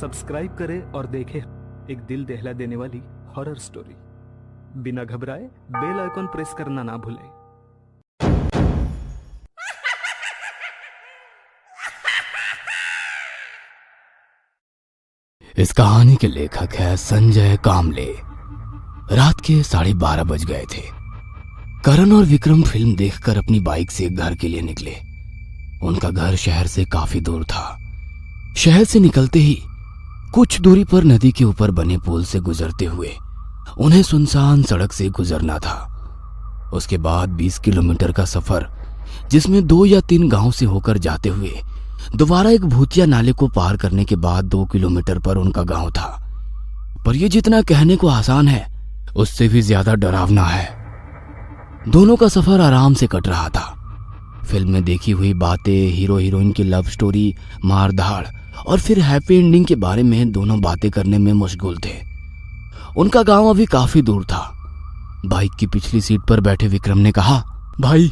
Subscribe करें और देखें एक दिल दहला देने वाली हॉरर स्टोरी। बिना घबराए बेल आइकॉन प्रेस करना ना भूलें। इस कहानी के लेखक है संजय कामले। रात के 12:30 बज गए थे। करण और विक्रम फिल्म देखकर अपनी बाइक से घर के लिए निकले। उनका घर शहर से काफी दूर था। शहर से निकलते ही कुछ दूरी पर नदी के ऊपर बने पुल से गुजरते हुए उन्हें सुनसान सड़क से गुजरना था। उसके बाद 20 किलोमीटर का सफर, जिसमें 2 या 3 गांव से होकर जाते हुए दोबारा एक भूतिया नाले को पार करने के बाद 2 किलोमीटर पर उनका गांव था। पर यह जितना कहने को आसान है, उससे भी ज्यादा डरावना है। दोनों का सफर आराम से कट रहा था। फिल्म में देखी हुई बातें, हीरो हीरोइन की लव स्टोरी, मारधाड़ और फिर हैप्पी एंडिंग के बारे में दोनों बातें करने में मशगूल थे। उनका गांव अभी काफी दूर था। बाइक की पिछली सीट पर बैठे विक्रम ने कहा, भाई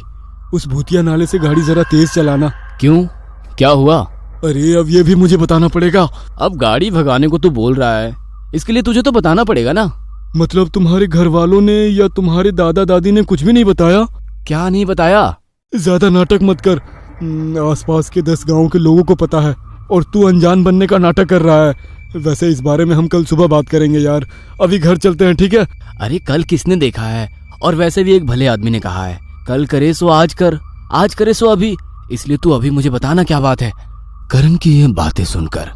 उस भूतिया नाले से गाड़ी जरा तेज चलाना। क्यों, क्या हुआ? अरे अब ये भी मुझे बताना पड़ेगा। अब गाड़ी भगाने को तू बोल रहा है, इसके लिए तुझे तो बताना पड़ेगा ना। मतलब तुम्हारे घर वालों ने या तुम्हारे दादा दादी ने कुछ भी नहीं बताया? क्या नहीं बताया? ज्यादा नाटक मत कर। आसपास के 10 गांव के लोगों को पता है और तू अनजान बनने का नाटक कर रहा है। वैसे इस बारे में हम कल सुबह बात करेंगे यार। अभी घर चलते हैं, ठीक है? अरे कल किसने देखा है? और वैसे भी एक भले आदमी ने कहा है, कल करे सो आज कर, आज करे सो अभी। इसलिए तू अभी मुझे बताना क्या बात है। करण की ये बातें सुनकर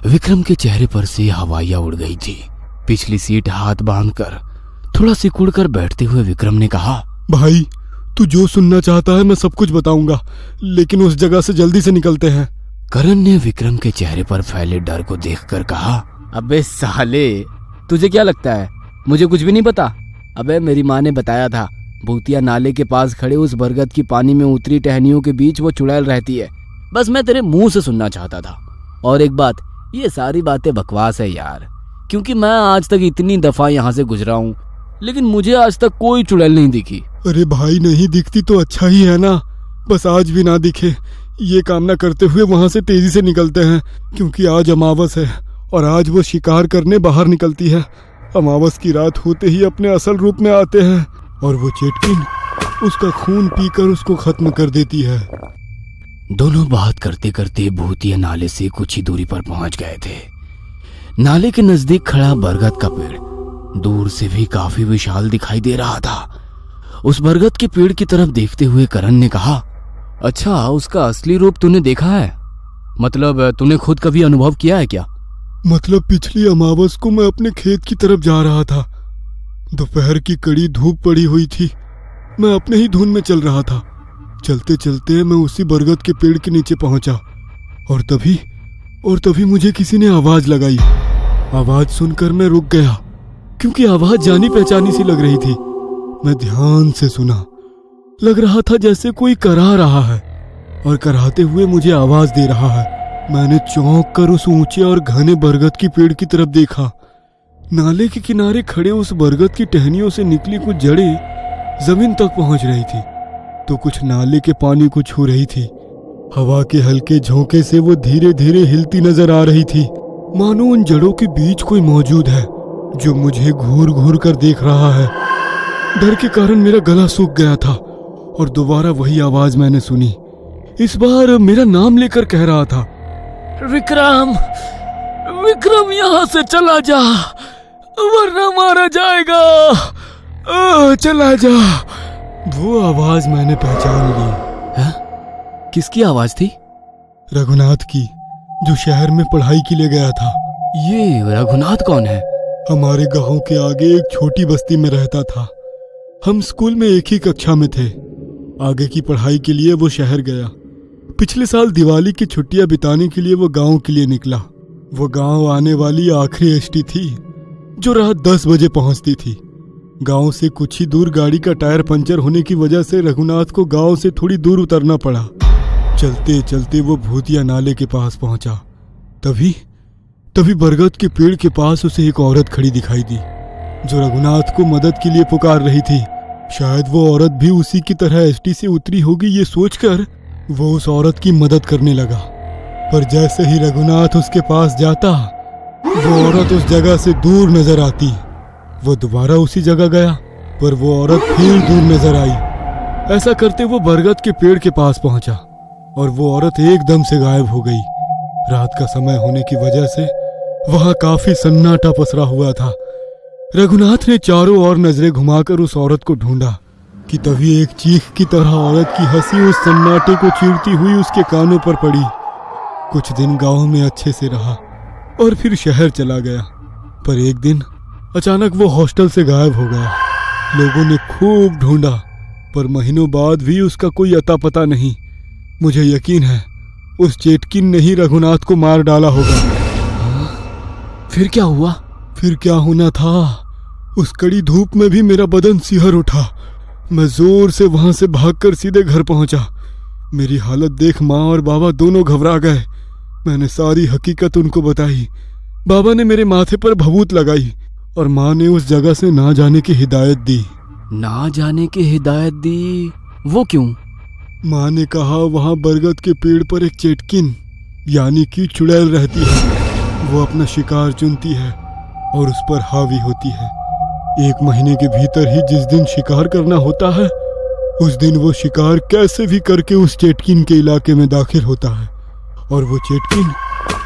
विक्रम के चेहरे पर से हवाइयां उड़ गई थी। पिछली सीट हाथ बांधकर थोड़ा सिकुड़ कर बैठते हुए विक्रम ने कहा, भाई तू जो सुनना चाहता है मैं सब कुछ बताऊंगा, लेकिन उस जगह से जल्दी से निकलते हैं। करण ने विक्रम के चेहरे पर फैले डर को देखकर कहा, अबे साले, तुझे क्या लगता है मुझे कुछ भी नहीं पता? अबे मेरी माँ ने बताया था, भूतिया नाले के पास खड़े उस बरगद की पानी में उतरी टहनियों के बीच वो चुड़ैल रहती है। बस मैं तेरे मुंह से सुनना चाहता था। और एक बात, ये सारी बातें बकवास है यार, क्योंकि मैं आज तक इतनी दफा यहाँ से गुजरा हूँ, लेकिन मुझे आज तक कोई चुड़ैल नहीं दिखी। अरे भाई नहीं दिखती तो अच्छा ही है ना, बस आज भी ना दिखे ये कामना करते हुए वहां से तेजी से निकलते हैं, क्योंकि आज अमावस है और आज वो शिकार करने बाहर निकलती है। अमावस की रात होते ही अपने असल रूप में आते हैं और वो चेटकिन उसका खून पीकर उसको खत्म कर देती है। दोनों बात करते करते भूतिया नाले से कुछ ही दूरी पर पहुंच गए थे। नाले के नजदीक खड़ा बरगद का पेड़ दूर से भी काफी विशाल दिखाई दे रहा था। उस बरगद के पेड़ की तरफ देखते हुए करण ने कहा, अच्छा उसका असली रूप तूने देखा है? मतलब तूने खुद कभी अनुभव किया है क्या? मतलब पिछली अमावस को मैं अपने खेत की तरफ जा रहा था। दोपहर की कड़ी धूप पड़ी हुई थी। मैं अपने ही धुन में चल रहा था। चलते चलते मैं उसी बरगद के पेड़ के नीचे पहुंचा और तभी मुझे किसी ने आवाज लगाई। आवाज सुनकर मैं रुक गया, क्योंकि आवाज जानी पहचानी सी लग रही थी। मैं ध्यान से सुना, लग रहा था जैसे कोई करा रहा है और कराते हुए मुझे आवाज दे रहा है। मैंने चौंक कर उस ऊंचे और घने बरगद की पेड़ की तरफ देखा। नाले के किनारे खड़े उस बरगद की टहनियों से निकली कुछ जड़ें जमीन तक पहुंच रही थी, तो कुछ नाले के पानी को छू रही थी। हवा के हल्के झोंके से वो धीरे धीरे हिलती नजर आ रही थी, मानो उन जड़ों के बीच कोई मौजूद है जो मुझे घूर घूर कर देख रहा है। डर के कारण मेरा गला सूख गया था और दोबारा वही आवाज मैंने सुनी। इस बार मेरा नाम लेकर कह रहा था, विक्रम, विक्रम यहाँ से चला जा वरना मारा जाएगा, चला जा। वो आवाज मैंने पहचान ली। है? किसकी आवाज थी? रघुनाथ की, जो शहर में पढ़ाई के लिए गया था। ये रघुनाथ कौन है? हमारे गांव के आगे एक छोटी बस्ती में रहता था। हम स्कूल में एक ही कक्षा में थे। आगे की पढ़ाई के लिए वो शहर गया। पिछले साल दिवाली की छुट्टियां बिताने के लिए वो गांव के लिए निकला। वो गांव आने वाली आखिरी एसटी थी, जो रात 10 बजे पहुंचती थी। गांव से कुछ ही दूर गाड़ी का टायर पंचर होने की वजह से रघुनाथ को गांव से थोड़ी दूर उतरना पड़ा। चलते चलते वो भूतिया नाले के पास पहुंचा। तभी बरगद के पेड़ के पास उसे एक औरत खड़ी दिखाई दी, जो रघुनाथ को मदद के लिए पुकार रही थी। शायद वो औरत भी उसी की तरह एसटी से उतरी होगी, ये सोचकर वो उस औरत की मदद करने लगा। पर जैसे ही रघुनाथ उसके पास जाता, वो औरत उस जगह से दूर नजर आती। वो दोबारा उसी जगह गया, पर वो औरत फिर दूर नजर आई। ऐसा करते वो बरगद के पेड़ के पास पहुंचा और वो औरत एकदम से गायब हो गई। रात का समय होने की वजह से वहां काफी सन्नाटा पसरा हुआ था। रघुनाथ ने चारों ओर नजरें घुमाकर उस औरत को ढूंढा कि तभी एक चीख की तरह औरत की हंसी उस सन्नाटे को चीरती हुई उसके कानों पर पड़ी। कुछ दिन गांव में अच्छे से रहा और फिर शहर चला गया, पर एक दिन अचानक वो हॉस्टल से गायब हो गया। लोगों ने खूब ढूंढा, पर महीनों बाद भी उसका कोई अता पता नहीं। मुझे यकीन है उस चेटकिन ने ही रघुनाथ को मार डाला होगा। फिर क्या हुआ? फिर क्या होना था, उस कड़ी धूप में भी मेरा बदन सिहर उठा। मैं जोर से वहां से भागकर सीधे घर पहुंचा। मेरी हालत देख माँ और बाबा दोनों घबरा गए। मैंने सारी हकीकत उनको बताई। बाबा ने मेरे माथे पर भभूत लगाई और माँ ने उस जगह से ना जाने की हिदायत दी। ना जाने की हिदायत दी? वो क्यों? माँ ने कहा वहां बरगद के पेड़ पर एक चेटकिन यानी कि चुड़ैल रहती है। वो अपना शिकार चुनती है और उस पर हावी होती है। 1 महीने के भीतर ही जिस दिन शिकार करना होता है, उस दिन वो शिकार कैसे भी करके उस चेटकिन के इलाके में दाखिल होता है और वो चेटकिन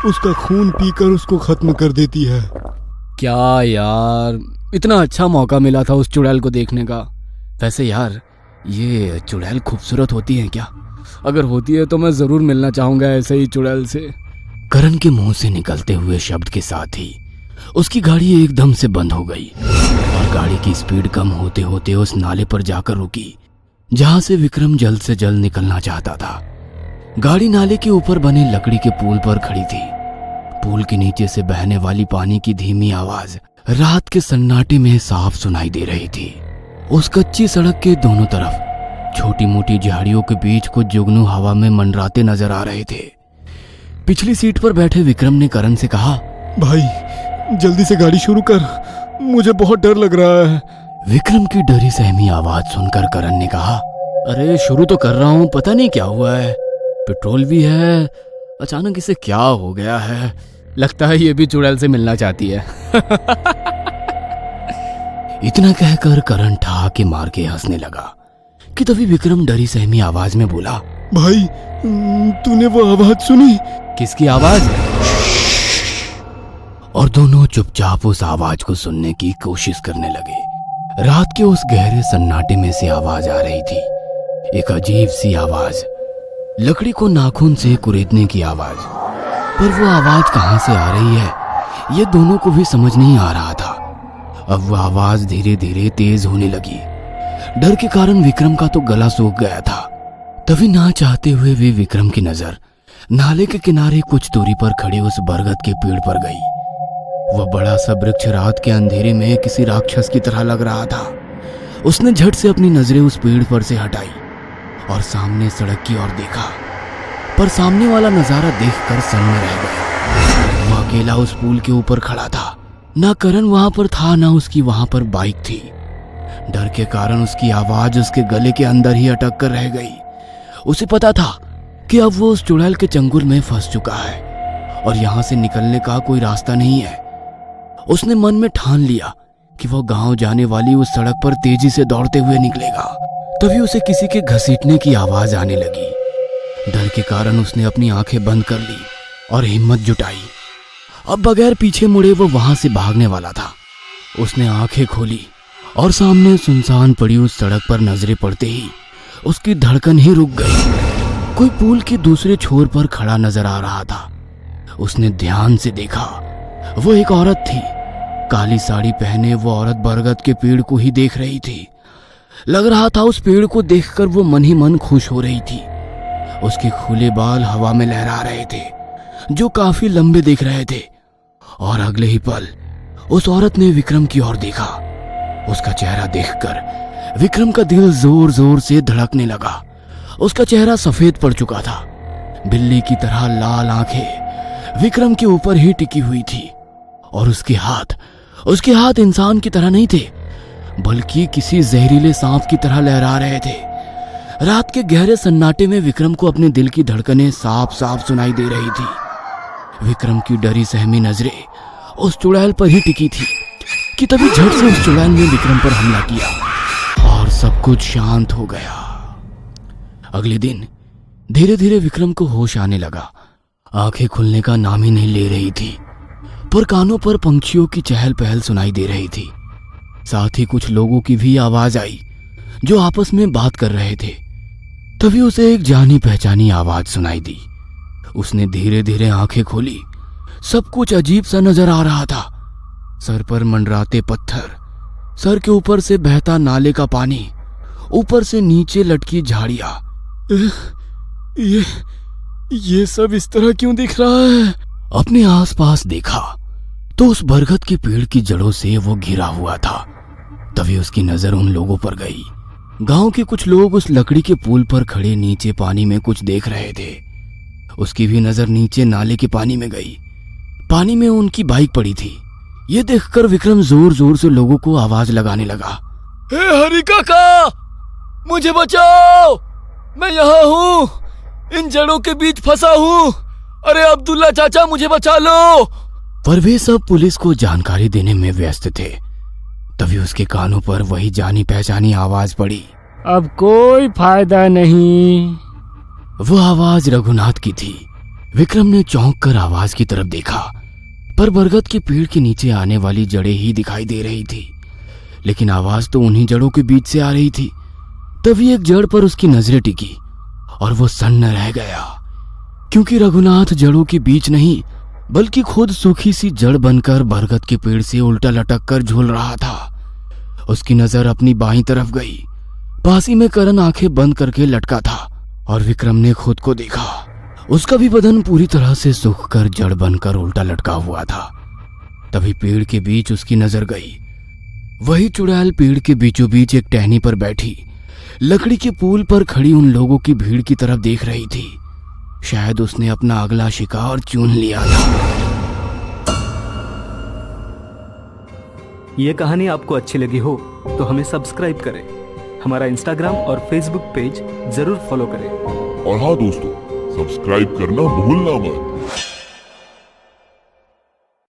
उसका खून पीकर उसको खत्म कर देती है। क्या यार, इतना अच्छा मौका मिला था उस चुड़ैल को देखने का। वैसे यार, ये चुड़ैल खूबसूरत होती है क्या? अगर होती है तो मैं जरूर मिलना चाहूंगा ऐसे ही चुड़ैल से। करण के मुंह से निकलते हुए शब्द के साथ ही उसकी गाड़ी एकदम से बंद हो गई और गाड़ी की स्पीड कम होते होते उस नाले पर जाकर रुकी जहां से विक्रम जल्द से जल्द निकलना चाहता था। गाड़ी नाले के ऊपर बने लकड़ी के पुल पर खड़ी थी। पुल के नीचे से बहने वाली पानी की धीमी आवाज रात के सन्नाटे में साफ सुनाई दे रही थी। उस कच्ची सड़क के दोनों तरफ छोटी मोटी झाड़ियों के बीच कुछ जुगनू हवा में मंडराते नजर आ रहे थे। पिछली सीट पर बैठे विक्रम ने करण से कहा, भाई जल्दी से गाड़ी शुरू कर, मुझे बहुत डर लग रहा है। विक्रम की डरी सहमी आवाज सुनकर करण ने कहा, अरे शुरू तो कर रहा हूँ, पता नहीं क्या हुआ है। पेट्रोल भी है, अचानक इसे क्या हो गया है। लगता है ये भी चुड़ैल से मिलना चाहती है। इतना कहकर करण ठहाके मार के हंसने लगा कि तभी विक्रम डरी सहमी आवाज में बोला, भाई तूने वो आवाज सुनी? किसकी आवाज? और दोनों चुपचाप उस आवाज को सुनने की कोशिश करने लगे। रात के उस गहरे सन्नाटे में से आवाज आ रही थी, एक अजीब सी आवाज, लकड़ी को नाखून से कुरेदने की आवाज। पर वो आवाज कहां से आ रही है ये दोनों को भी समझ नहीं आ रहा था। अब वो आवाज धीरे धीरे तेज होने लगी। डर के कारण विक्रम का तो गला सूख गया था। तभी ना चाहते हुए भी विक्रम की नजर नाले के किनारे कुछ दूरी पर खड़े उस बरगद के पेड़ पर गई। वह बड़ा सा वृक्ष रात के अंधेरे में किसी राक्षस की तरह लग रहा था। उसने झट से अपनी नजरें उस पेड़ पर से हटाई और सामने सड़क की ओर देखा, पर सामने वाला नजारा देखकर सन्न रह गया। वह अकेला उस पुल के ऊपर खड़ा था। ना करण वहां पर था, ना उसकी वहां पर बाइक थी। डर के कारण उसकी आवाज उसके गले के अंदर ही अटक कर रह गई। उसे पता था कि अब वो उस चुड़ैल के चंगुल में फंस चुका है और यहां से निकलने का कोई रास्ता नहीं है। उसने मन में ठान लिया कि वो गांव जाने वाली उस सड़क पर तेजी से दौड़ते हुए निकलेगा। तभी उसे किसी के घसीटने की आवाज आने लगी। डर के कारण उसने अपनी आंखें बंद कर ली और हिम्मत जुटाई। अब बगैर पीछे मुड़े वो वहां से भागने वाला था। उसने आंखें खोली और सामने सुनसान पड़ी उस सड़क पर नजरें पड़ते ही उसकी धड़कन ही रुक गई। कोई पुल के दूसरे छोर पर खड़ा नजर आ रहा था। उसने ध्यान से देखा, वो एक औरत थी। काली साड़ी पहने वो औरत बरगद के पेड़ को ही देख रही थी। लग रहा था उस पेड़ को देखकर वो मन ही मन खुश हो रही थी। उसके खुले बाल हवा में लहरा रहे थे जो काफी लंबे दिख रहे थे। और अगले ही पल उस औरत ने विक्रम की ओर देखा। उसका चेहरा देखकर विक्रम का दिल जोर जोर से धड़कने लगा। उसका चेहरा सफेद पड़ चुका था। बिल्ली की तरह लाल आंखें विक्रम के ऊपर ही टिकी हुई थी और उसके हाथ इंसान की तरह नहीं थे, बल्कि किसी जहरीले सांप की तरह लहरा रहे थे। रात के गहरे सन्नाटे में विक्रम को अपने दिल की धड़कनें साफ साफ सुनाई दे रही थी। विक्रम की डरी सहमी नजरें उस चुड़ैल पर ही टिकी थी कि तभी झट से उस चुड़ैल ने विक्रम पर हमला किया और सब कुछ शांत हो गया। अगले दिन धीरे धीरे विक्रम को होश आने लगा। आंखें खुलने का नाम ही नहीं ले रही थी, पर कानों पर पंछियों की चहल पहल सुनाई दे रही थी। साथ ही कुछ लोगों की भी आवाज आई जो आपस में बात कर रहे थे। तभी उसे एक जानी पहचानी आवाज सुनाई दी। उसने धीरे धीरे आंखें खोली। सब कुछ अजीब सा नजर आ रहा था। सर पर मंडराते पत्थर, सर के ऊपर से बहता नाले का पानी, ऊपर से नीचे लटकी झाड़ियां। ये सब इस तरह क्यों दिख रहा है? अपने आसपास देखा तो उस बरगद के पेड़ की जड़ों से वो घिरा हुआ था। तभी उसकी नजर उन लोगों पर गई। गांव के कुछ लोग उस लकड़ी के पुल पर खड़े नीचे पानी में कुछ देख रहे थे। उसकी भी नजर नीचे नाले के पानी में गई। पानी में उनकी बाइक पड़ी थी। ये देखकर विक्रम जोर जोर से लोगों को आवाज लगाने लगा। हे हरि काका, मुझे बचाओ, मैं यहाँ हूँ, इन जड़ों के बीच फंसा हूँ। अरे अब्दुल्ला चाचा, मुझे बचा लो। पर वे सब पुलिस को जानकारी देने में व्यस्त थे। तभी उसके कानों पर वही जानी पहचानी आवाज पड़ी। अब कोई फायदा नहीं। वो आवाज रघुनाथ की थी। विक्रम ने चौंक कर आवाज की तरफ देखा, पर बरगद के पेड़ के नीचे आने वाली जड़ें ही दिखाई दे रही थी, लेकिन आवाज तो उन्हीं जड़ों के बीच से आ रही थी। तभी एक जड़ पर उसकी नजरें टिकी और वो सन्न रह गया, क्योंकि रघुनाथ जड़ों के बीच नहीं बल्कि खुद सूखी सी जड़ बनकर बरगद के पेड़ से उल्टा लटक कर झूल रहा था। उसकी नजर अपनी बाईं तरफ गई। पास ही में करण आंखें बंद करके लटका था और विक्रम ने खुद को देखा। उसका भी बदन पूरी तरह से सूख कर जड़ बनकर उल्टा लटका हुआ था। तभी पेड़ के बीच उसकी नजर गई। वही चुड़ैल पेड़ के बीचों बीच एक टहनी पर बैठी लकड़ी के पुल पर खड़ी उन लोगों की भीड़ की तरफ देख रही थी। शायद उसने अपना अगला शिकार चुन लिया था। ये कहानी आपको अच्छी लगी हो तो हमें सब्सक्राइब करें, हमारा इंस्टाग्राम और फेसबुक पेज जरूर फॉलो करें। और हाँ दोस्तों, सब्सक्राइब करना भूलना मत।